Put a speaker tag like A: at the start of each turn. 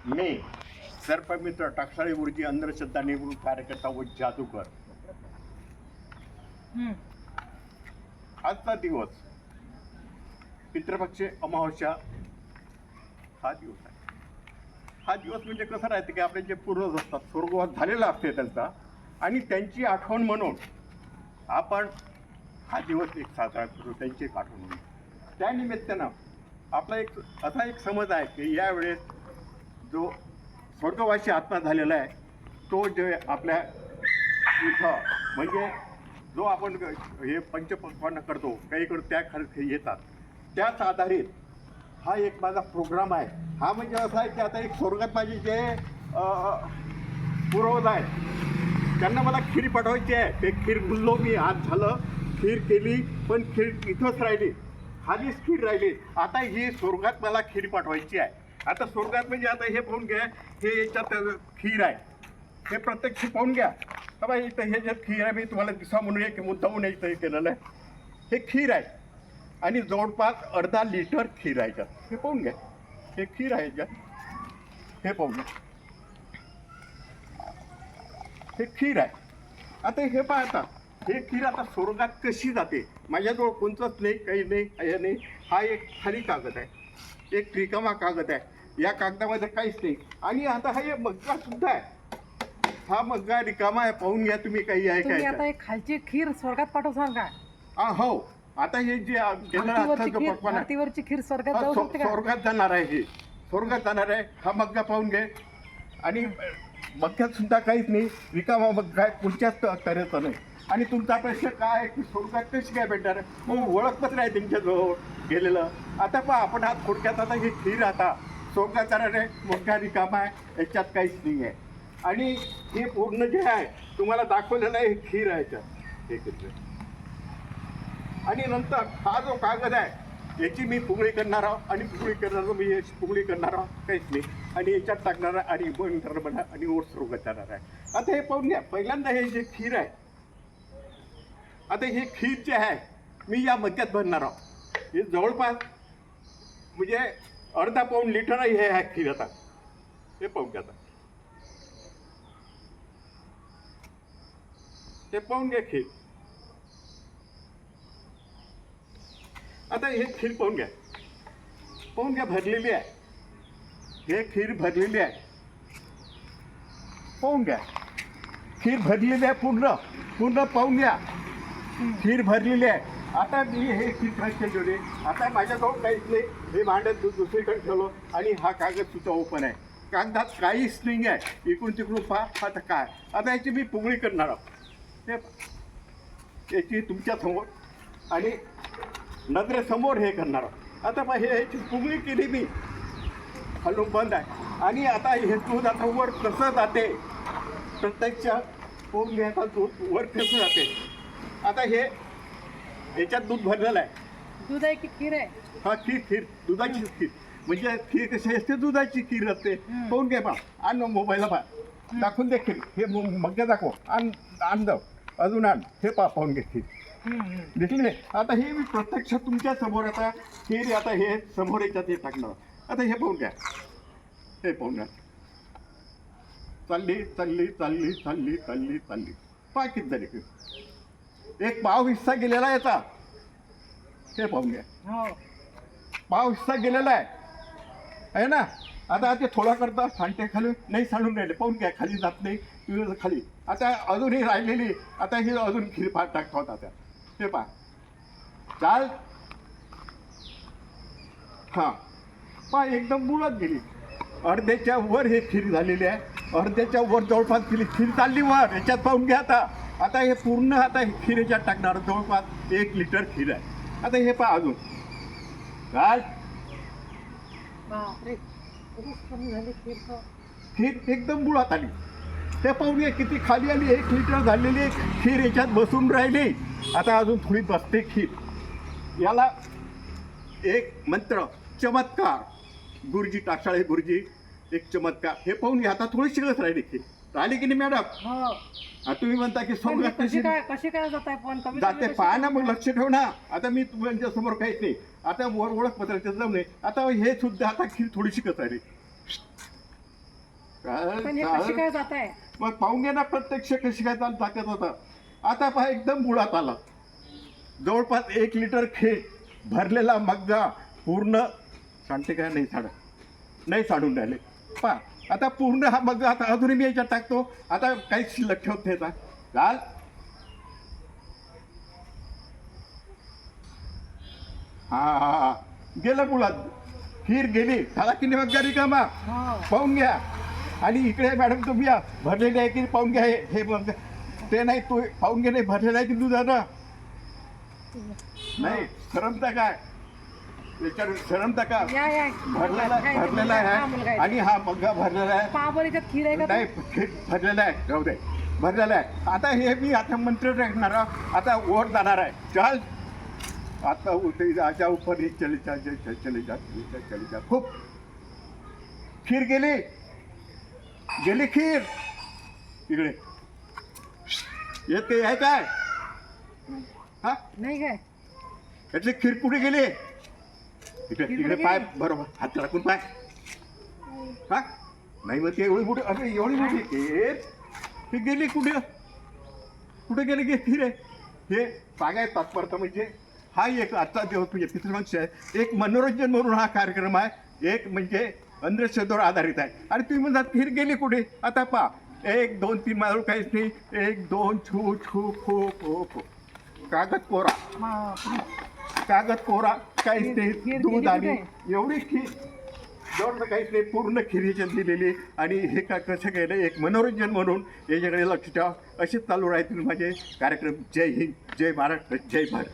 A: मी सर्पमित्र टाकसाळी गुरुजी अंधश्रद्धा निवृत्त कार्यकर्ता व जादूकर. आजचा दिवस पितृपक्ष अमावस्या हा दिवस आहे. हा दिवस म्हणजे कसं राहते की आपले जे पूर्वज असतात स्वर्गवास झालेला असते त्यांचा, आणि त्यांची आठवण म्हणून आपण हा दिवस एक साजरा करू, त्यांची एक आठवण म्हणून. त्या निमित्तानं आपला एक असा एक समज आहे की यावेळेस जो स्वर्गवासी आत्मा झालेला आहे तो जे आपल्या इथं म्हणजे जो आपण हे पंचपक्वान्न करतो काही करतो त्या खर्च येतात, त्याच आधारित हा एक माझा प्रोग्राम आहे. हा म्हणजे असा आहे की आता एक स्वर्गात माझे जे पूर्वज आहेत त्यांना मला खीर पाठवायची आहे. ते खीर बोललो मी, आज झालं खीर केली, पण खीर इथंच राहिली, खालीच खीर राहिली. आता ही स्वर्गात मला खीर पाठवायची आहे. आता स्वर्गात म्हणजे आता हे पाहून घ्या, हे याच्यात खीर आहे, हे प्रत्यक्ष पाहून घ्या. बाबा इथं हे जे खीर आहे मी तुम्हाला दिसा म्हणून एक मुद्दाहून इथं हे केलेलं आहे. हे खीर आहे आणि जवळपास अर्धा लिटर खीर आहे याच्यात. हे पाहून घ्या, हे खीर आहे याच्यात, हे पाहून घ्या, हे खीर आहे. आता हे पहा, आता हे खीर आता स्वर्गात कशी जाते, माझ्याजवळ कोणतंच नाही, काही नाही, हे नाही. हा एक खाली कागद आहे, एक रिकामा कागद आहे, या कागदामध्ये काहीच नाही. आणि आता हा एक मग्गा सुद्धा आहे, हा मग्गा रिकामा आहे, पाहून घ्या तुम्ही. काही आहे काय
B: आता एक खालची खीर स्वर्गात पाठवसाल का?
A: हो. आता हे जे
B: भारतीवरची खीर स्वर्गात जाऊ शकते का?
A: स्वर्गात जाणार आहे, हे स्वर्गात जाणार आहे. हा मग्गा पाहून घे. आणि मग्ग्यात सुद्धा काहीच नाही, रिकामा मग्गा आहे, कुठच्याच तऱ्हेचा नाही. आणि तुमचा प्रश्न काय आहे की स्वर्गात कशी काय भेटणार? मग ओळखपत्र आहे तुमच्याजवळ गेलेलं. आता पहा आपण हा थोडक्यात आता ही खीर आता स्वर्गात जाणार आहे, मग्गा रिकामा आहे, याच्यात काहीच नाही आहे. आणि हे पूर्ण जे आहे तुम्हाला दाखवलेलं आहे, हे खीर आहे याच्यात, हे खीर. आणि नंतर हा जो कागद आहे याची मी पुगळी करणार आहोत, आणि पुगळी करणार मी याची पुगळी करणार आहोत, काहीच नाही. आणि याच्यात टाकणार आहे आणि बनणार आणि ओर स्वर्गात जाणार आहे. आता हे पाहून घ्या, पहिल्यांदा हे जे खीर आहे, आता हे खीर जे आहे मी या मग्ग्यात भरणार आहोत. हे जवळपास म्हणजे अर्धा पाऊण लिटर हे आहे खीर. आता हे पाहून घ्या, आता हे पाहून घ्या खीर. आता हे खीर पाहून घ्या, पाहून घ्या, भरलेली आहे. हे खीर भरलेली आहे, पाहून घ्या, खीर भरलेली आहे, पूर्ण पूर्ण पाहून घ्या, खीर भरलेली आहे. आता मी हे खीर काय केली, आता माझ्याजवळ काहीच नाही, हे भांड्यात दुसरीकडे ठेवलं. आणि हा कागद सुद्धा ओपन आहे, कागदात काहीच नाही आहे. इकडून तिकडून पहा, आता काय, आता याची मी पुगळी करणार आहोत. हे याची तुमच्यासमोर आणि नजरेसमोर हे करणार आहोत. आता मग ह्याची पुगळी केली मी, खालून बंद आहे. आणि आता हे दूध आता वर कसं जाते, प्रत्यक्ष पाहून घ्यायचा, दूध वर कसं जाते. आता हे याच्यात दूध भरलेलं आहे.
B: दूध आहे की खीर आहे?
A: हा खीर, खीर दुधाची खीर. म्हणजे खीर कशी असते, दुधाची खीर असते. पाहून घे पहा, आण मोबाईलला पहा, दाखवून दे खीर. हे मग्या दाखव, आण जाऊ, अजून आण. हे पहा, पाहून घे खीर, दिसली नाही. आता हे मी प्रत्यक्ष तुमच्या समोर आता खीर, आता हे समोर याच्यात हे टाकणार. आता हे पाहून घ्या, हे पाहून घ्या, चालली चालली चालली चालली चालली चालली. पहा किती झाली खीर, एक पाव हिस्सा गेलेला आहे याचा. हे पाहून घ्या, पाव हिस्सा गेलेला आहे ना. आता ते थोडा करता सांडते खाली, नाही सांडून राहिले, पाहून घ्या, खाली जात नाही खाली. आता अजूनही राहिलेली, आता ही अजून खीर फार टाकता होता त्या. हे पहा, चाल, हां पहा, एकदम बुडत गेली. अर्ध्याच्या वर हे खीर झालेली आहे, अर्ध्याच्या वर जवळपास गेली खीर, चालली वर. याच्यात पाहून घ्या. आता हे पूर्ण आता हे खीर याच्यात टाकणार, जवळपास 1 लिटर खीर आहे. आता हे पहा, अजून चाल, खीर एकदम बुडात आली. ते पाहून घ्या किती खाली आली, 1 लिटर झालेली खीर याच्यात बसून राहिली. आता अजून थोडी बसते खीर. याला एक मंत्र, चमत्कार, गुरुजी टाकसाळे गुरुजी, एक चमत्कार. हे पाहून घ्या, आता थोडी शिकत राहिली खीर. राहिली की नाही मॅडम? तुम्ही म्हणता की स्वर्गात
B: कशी काय जाताय, पण
A: जाते पहा ना, मग लक्ष ठेव ना. आता मी तुमच्या समोर काहीच नाही, आता वर ओळखपत्राचं जाऊ नये. आता हे सुद्धा आता खीर थोडी शिकत राहिली.
B: पण हे कशी काय जात आहे?
A: मग पाहून घे ना प्रत्यक्ष कशी काय ताकद होता. आता पहा एकदम मुळात आला. जवळपास 1 लिटर खीर भरलेला मग्गा पूर्ण सांगते काय नाही साडून राहिले. पहा आता पूर्ण हा मग्गा आता अजूनही मी याच्यात टाकतो. आता काहीच शिल्लक ठेवत नाही. घाल हा गेलं मुळात. खीर गेली. झाला की नाही मग्गा रिकामा?
B: हो.
A: पाहून घ्या. आणि इकडे मॅडम तुम्ही या भरलेले आहे की पाहून घ्या. हे मग ते नाही तू पाहून घे. नाही भरलेलं आहे की दुधानं? नाही शरमता काय याच्यावर? शरमता का?
B: या
A: भरलेला आहे आणि हा मग्गा भरलेला आहे.
B: पाबरीच्यात खीर आहे का?
A: नाही खीर भरलेला आहे. राहू दे भरलेला आहे. आता हे मी आता मंत्र टाकणार. आता वर जाणार आहे. चल आता आजा ऊपर ही चली जा. खूप खीर गेली खीर. इकडे येते आहे काय? हा
B: नाही काय?
A: यातली खीर कुठे गेली? इकडे
B: खीर
A: इकडे
B: कुठे
A: पाय
B: गेली?
A: बरोबर हात टाकून पाय. हा नाही मग ती एवढी मोठी अरे एवढी मोठी खीर ती गेली कुठे गेली गे खीर आहे? हे सांगाय तात्पर्य म्हणजे हा एक आजचा दिवस म्हणजे पितृपक्ष आहे. एक मनोरंजन म्हणून हा कार्यक्रम आहे. एक म्हणजे अंधश्रद्धेवर आधारित आहे. आणि तुम्ही म्हणतात खीर गेली कुठे? आता पहा 1 2 3 माझं काहीच नाही. 1 2 छू छू खो खो खो. कागद कोरा काहीच नाही.
B: खीर
A: दूध
B: गेली
A: आणि
B: कुठे?
A: एवढी खीर जवळ काहीच नाही. पूर्ण खिरीच्या दिलेली. आणि हे का कसं केलं एक मनोरंजन म्हणून याच्याकडे लक्ष ठेवा. असेच चालू राहतील माझे कार्यक्रम. जय हिंद, जय महाराष्ट्र, जय भारत.